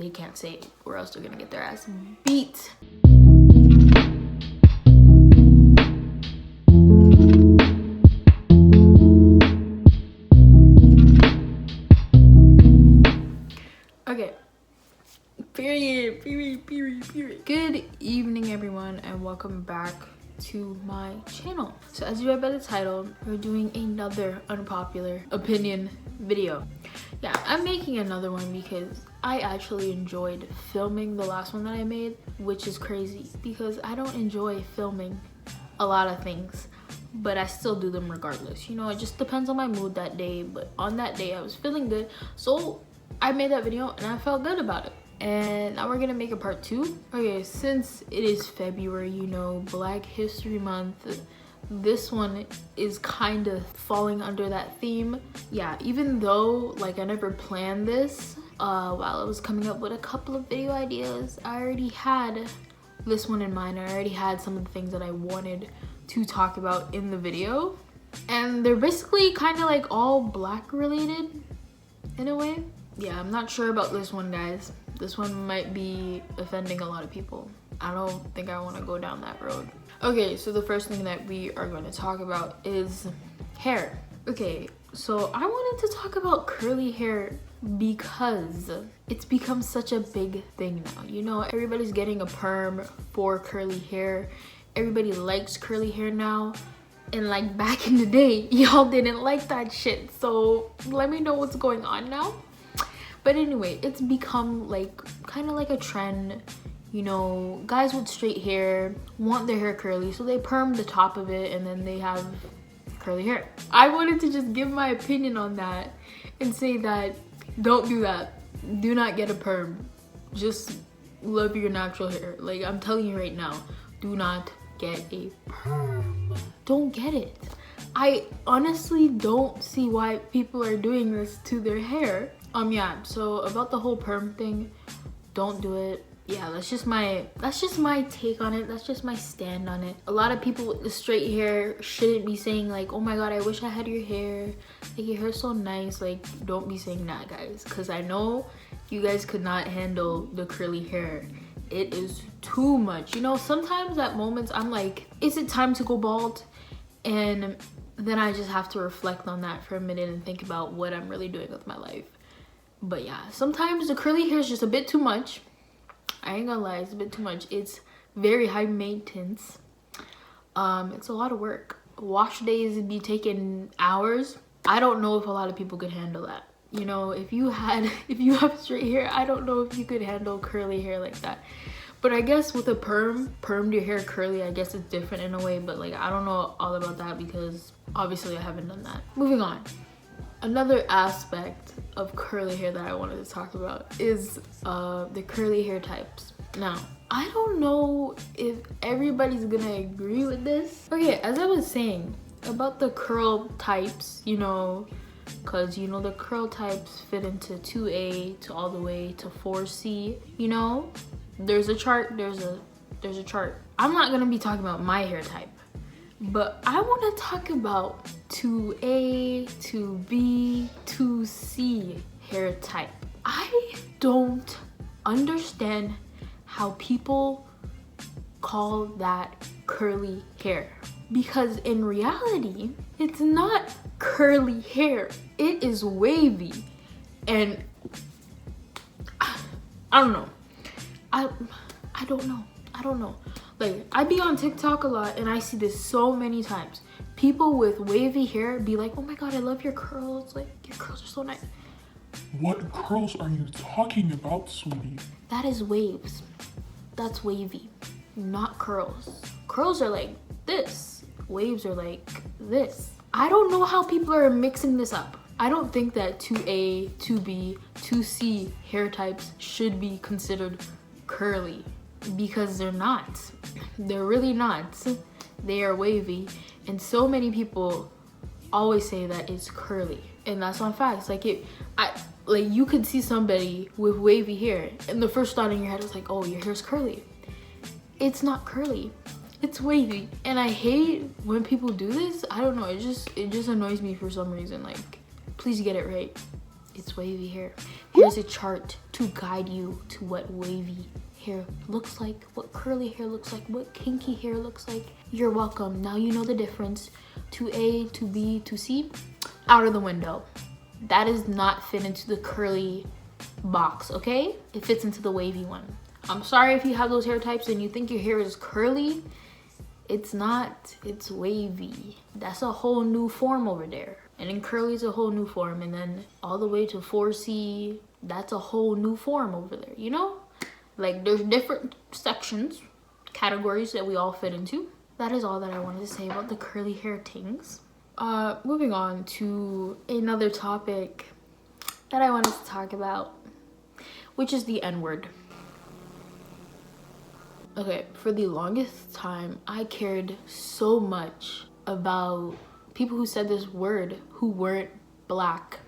they can't say it, or else they're gonna get their ass beat. Okay. Period. Good evening, everyone, and welcome back to my channel. So as you read by the title, we're doing another unpopular opinion video. Yeah, I'm making another one because I actually enjoyed filming the last one that I made, which is crazy because I don't enjoy filming a lot of things, but I still do them regardless. You know, it just depends on my mood that day, but on that day I was feeling good, so I made that video and I felt good about it. And now we're gonna make a part 2. Okay, since it is February, you know, Black History Month, this one is kind of falling under that theme. Yeah, even though like I never planned this, while I was coming up with a couple of video ideas, I already had this one in mind. I already had some of the things that I wanted to talk about in the video, and they're basically kind of like all Black related in a way. Yeah, I'm not sure about this one, guys. This one might be offending a lot of people. I don't think I want to go down that road. Okay, so the first thing that we are going to talk about is hair. Okay, so I wanted to talk about curly hair because it's become such a big thing now. You know, everybody's getting a perm for curly hair. Everybody likes curly hair now. And like back in the day, y'all didn't like that shit. So let me know what's going on now. But anyway, it's become like kind of like a trend. You know, guys with straight hair want their hair curly, so they perm the top of it and then they have curly hair. I wanted to just give my opinion on that and say that don't do that. Do not get a perm. Just love your natural hair. Like, I'm telling you right now, do not get a perm. Don't get it. I honestly don't see why people are doing this to their hair. Yeah, so about the whole perm thing, don't do it. Yeah, that's just my take on it. That's just my stand on it. A lot of people with the straight hair shouldn't be saying like, oh my god, I wish I had your hair. Like, your hair's so nice. Like, don't be saying that, guys, because I know you guys could not handle the curly hair. It is too much. You know, sometimes at moments I'm like, is it time to go bald? And then I just have to reflect on that for a minute and think about what I'm really doing with my life. But yeah, sometimes the curly hair is just a bit too much. I ain't gonna lie, it's a bit too much. It's very high maintenance. It's a lot of work. Wash days be taking hours. I don't know if a lot of people could handle that. You know, if you have straight hair, I don't know if you could handle curly hair like that. But I guess with a permed your hair curly, I guess it's different in a way. But like, I don't know all about that because obviously I haven't done that. Moving on. Another aspect of curly hair that I wanted to talk about is the curly hair types. Now, I don't know if everybody's gonna agree with this. Okay, as I was saying about the curl types, you know, because you know the curl types fit into 2A to all the way to 4C. You know, there's a chart. There's a chart. I'm not gonna be talking about my hair type, but I want to talk about 2A, 2B, 2C hair type. I don't understand how people call that curly hair, because in reality, it's not curly hair. It is wavy, and I don't know. I don't know. Like, I be on TikTok a lot and I see this so many times. People with wavy hair be like, oh my god, I love your curls. Like, your curls are so nice. What curls are you talking about, sweetie? That is waves. That's wavy, not curls. Curls are like this. Waves are like this. I don't know how people are mixing this up. I don't think that 2A, 2B, 2C hair types should be considered curly, because they're not. They're really not. They are wavy, and so many people always say that it's curly, and that's not facts. Like, you could see somebody with wavy hair and the first thought in your head is like, oh, your hair's curly. It's not curly, it's wavy. And I hate when people do this. I don't know, it just annoys me for some reason. Like, please get it right. It's wavy hair. Here's a chart to guide you to what wavy hair looks like, what curly hair looks like, what kinky hair looks like. You're welcome. Now you know the difference. To A, to B, to C, out of the window. That does not fit into the curly box, okay? It fits into the wavy one. I'm sorry if you have those hair types and you think your hair is curly. It's not, it's wavy. That's a whole new form over there. And then curly is a whole new form. And then all the way to 4C, that's a whole new form over there, you know? Like, there's different sections, categories that we all fit into. That is all that I wanted to say about the curly hair things. Moving on to another topic that I wanted to talk about, which is the N-word. Okay, for the longest time, I cared so much about people who said this word who weren't black.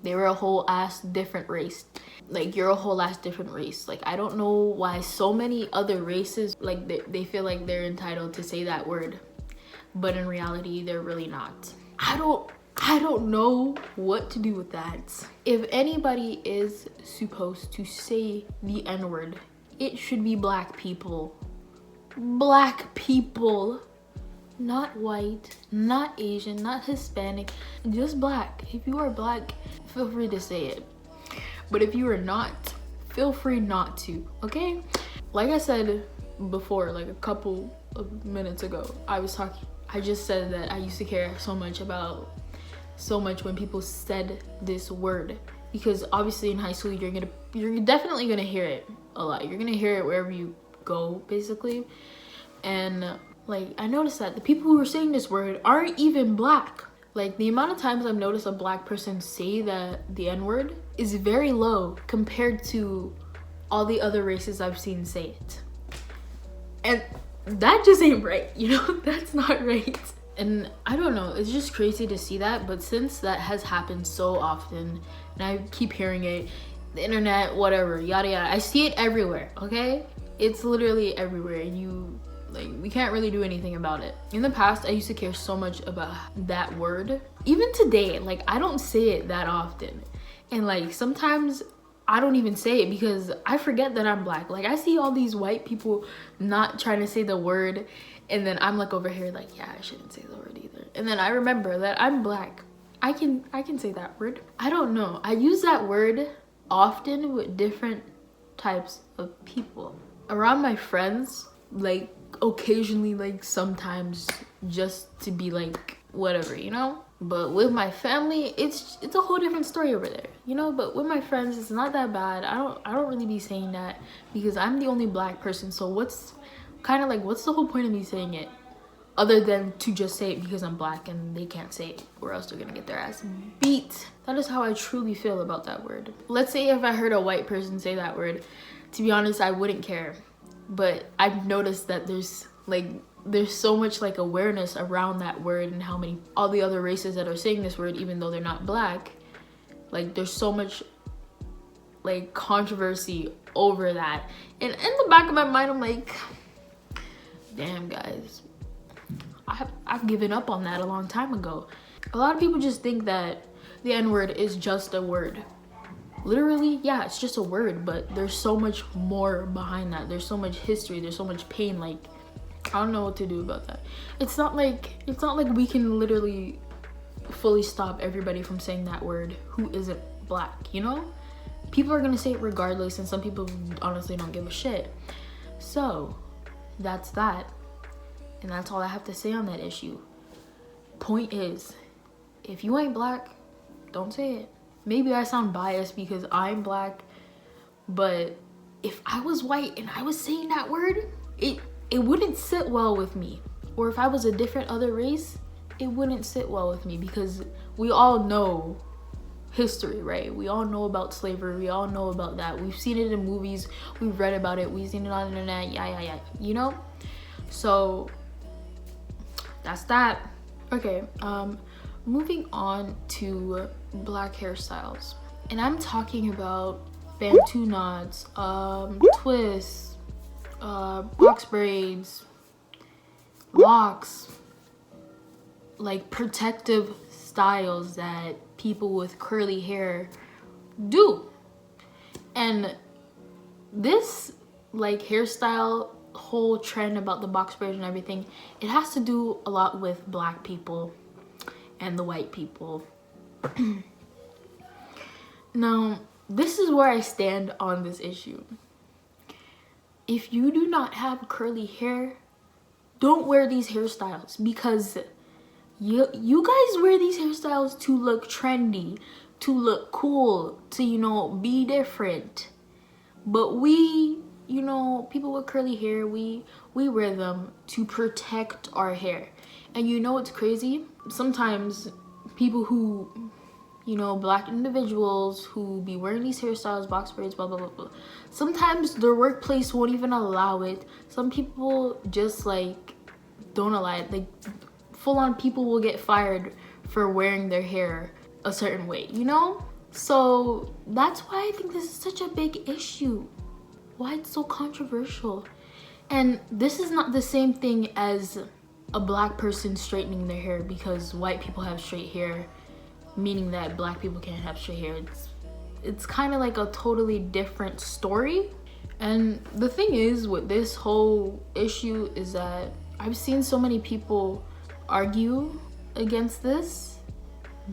They were a whole ass different race. Like, you're a whole ass different race. Like, I don't know why so many other races, like, they feel like they're entitled to say that word, but in reality, they're really not. I don't know what to do with that. If anybody is supposed to say the N-word, it should be black people. Black people. Not white, not Asian, not Hispanic, just black. If you are black, feel free to say it. But if you are not, feel free not to, okay? Like I said before, like a couple of minutes ago, I just said that I used to care so much when people said this word. Because obviously in high school, you're definitely gonna hear it a lot. You're gonna hear it wherever you go, basically. And like, I noticed that the people who are saying this word aren't even black. Like, the amount of times I've noticed a black person say the N-word is very low compared to all the other races I've seen say it. And that just ain't right, you know? That's not right. And I don't know, it's just crazy to see that. But since that has happened so often, and I keep hearing it, the internet, whatever, yada yada, I see it everywhere, okay? It's literally everywhere, and we can't really do anything about it. In the past, I used to care so much about that word. Even today, like, I don't say it that often. And like, sometimes I don't even say it because I forget that I'm black. Like, I see all these white people not trying to say the word, and then I'm like over here like, yeah, I shouldn't say the word either. And then I remember that I'm black. I can say that word. I don't know. I use that word often with different types of people. Around my friends, like, occasionally, like, sometimes, just to be like whatever, you know? But with my family, it's a whole different story over there, you know? But with my friends, it's not that bad. I don't really be saying that because I'm the only black person. So what's the whole point of me saying it other than to just say it because I'm black and they can't say it, or else they're gonna get their ass beat. That is how I truly feel about that word. Let's say if I heard a white person say that word, to be honest, I wouldn't care. But I've noticed that there's so much like awareness around that word, and how many all the other races that are saying this word, even though they're not black, like, there's so much like controversy over that. And in the back of my mind, I'm like, damn, guys, I've given up on that a long time ago. A lot of people just think that the N-word is just a word. Literally, yeah, it's just a word, but there's so much more behind that. There's so much history, there's so much pain. Like, I don't know what to do about that. It's not like we can literally fully stop everybody from saying that word who isn't black, you know? People are gonna say it regardless, and some people honestly don't give a shit. So that's that, and that's all I have to say on that issue. Point is, if you ain't black, don't say it. Maybe I sound biased because I'm black, but if I was white and I was saying that word, it wouldn't sit well with me. Or if I was a different other race, it wouldn't sit well with me, because we all know history, right? We all know about slavery. We all know about that. We've seen it in movies. We've read about it. We've seen it on the internet. Yeah. You know? So that's that. Okay, moving on to black hairstyles. And I'm talking about Bantu knots, twists, box braids, locks, like protective styles that people with curly hair do. And this like hairstyle whole trend about the box braids and everything, it has to do a lot with black people and the white people. Now, this is where I stand on this issue. If you do not have curly hair, don't wear these hairstyles, because you guys wear these hairstyles to look trendy, to look cool, to, you know, be different. But we, you know, people with curly hair, we wear them to protect our hair. And you know what's crazy? Sometimes people who, you know, black individuals who be wearing these hairstyles, box braids, blah, blah, blah, blah. Sometimes their workplace won't even allow it. Some people just like don't allow it. Like full on people will get fired for wearing their hair a certain way, you know? So that's why I think this is such a big issue. Why it's so controversial. And this is not the same thing as a black person straightening their hair, because white people have straight hair, meaning that black people can't have straight hair. It's kind of like a totally different story. And the thing is with this whole issue is that I've seen so many people argue against this,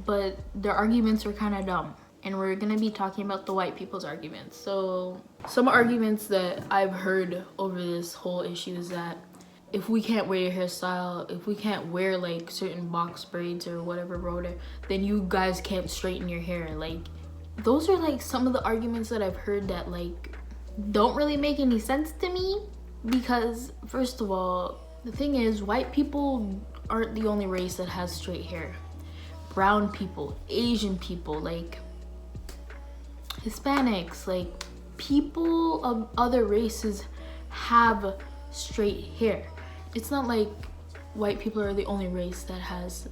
but their arguments are kind of dumb. And we're gonna be talking about the white people's arguments. So some arguments that I've heard over this whole issue is that if we can't wear your hairstyle, if we can't wear like certain box braids or whatever roller, then you guys can't straighten your hair. Like, those are like some of the arguments that I've heard that like don't really make any sense to me. Because first of all, the thing is, white people aren't the only race that has straight hair. Brown people, Asian people, like Hispanics, like people of other races have straight hair. It's not like white people are the only race that has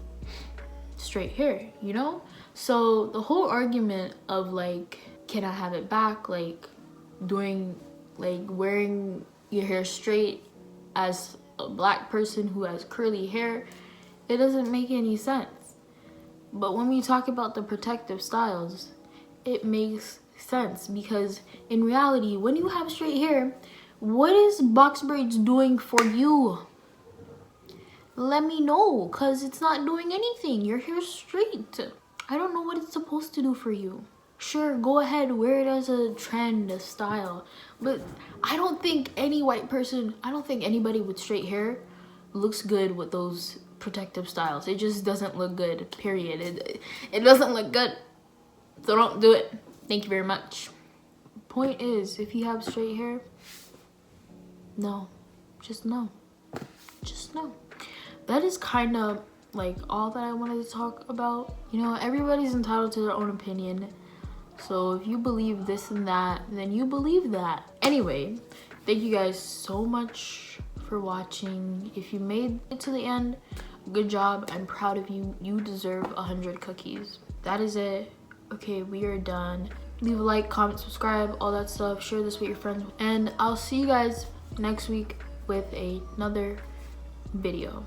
straight hair, you know? So the whole argument of like, can I have it back? Like doing, like wearing your hair straight as a black person who has curly hair, it doesn't make any sense. But when we talk about the protective styles, it makes sense, because in reality, when you have straight hair, what is box braids doing for you? Let me know, because it's not doing anything. Your hair's straight. I don't know what it's supposed to do for you. Sure, go ahead, wear it as a trend, a style, but I don't think any white person, I don't think anybody with straight hair looks good with those protective styles. It just doesn't look good, period. It doesn't look good, so don't do it. Thank you very much. Point is, if you have straight hair, no, just no, just no. That is kind of like all that I wanted to talk about. You know, everybody's entitled to their own opinion. So if you believe this and that, then you believe that. Anyway, thank you guys so much for watching. If you made it to the end, good job. I'm proud of you. You deserve 100 cookies. That is it. Okay, we are done. Leave a like, comment, subscribe, all that stuff. Share this with your friends. And I'll see you guys next week with another video.